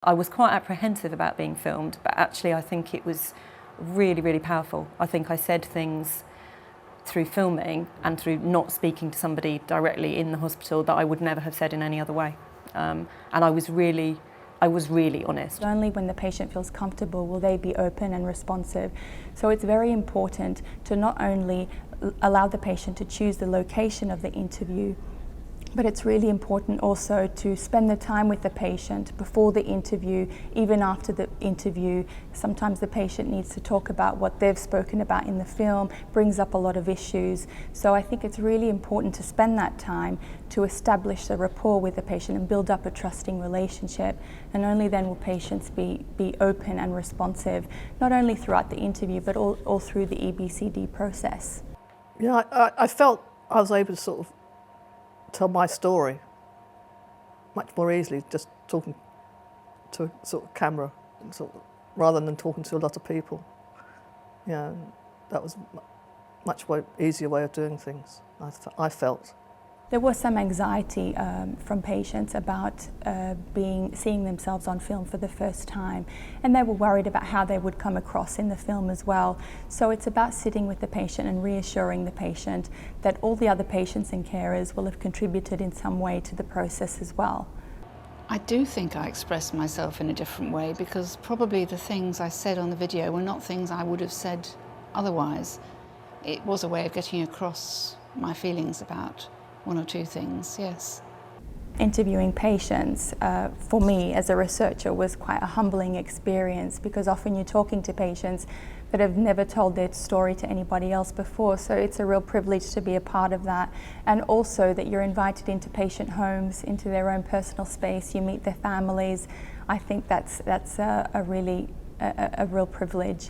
I was quite apprehensive about being filmed, but actually I think it was really, really powerful. I think I said things through filming and through not speaking to somebody directly in the hospital that I would never have said in any other way. And I was really honest. Only when the patient feels comfortable will they be open and responsive. So it's very important to not only allow the patient to choose the location of the interview, but it's really important also to spend the time with the patient before the interview, even after the interview. Sometimes the patient needs to talk about what they've spoken about in the film, brings up a lot of issues. So I think it's really important to spend that time to establish a rapport with the patient and build up a trusting relationship. And only then will patients be open and responsive, not only throughout the interview, but all through the EBCD process. Yeah, I felt I was able to sort of tell my story much more easily, just talking to a sort of camera, rather than talking to a lot of people. Yeah, that was a much easier way of doing things, I felt. There was some anxiety from patients about seeing themselves on film for the first time, and they were worried about how they would come across in the film as well. So it's about sitting with the patient and reassuring the patient that all the other patients and carers will have contributed in some way to the process as well. I do think I expressed myself in a different way, because probably the things I said on the video were not things I would have said otherwise. It was a way of getting across my feelings about one or two things, yes. Interviewing patients, for me as a researcher, was quite a humbling experience, because often you're talking to patients that have never told their story to anybody else before, so it's a real privilege to be a part of that. And also that you're invited into patient homes, into their own personal space, you meet their families. I think that's a real privilege.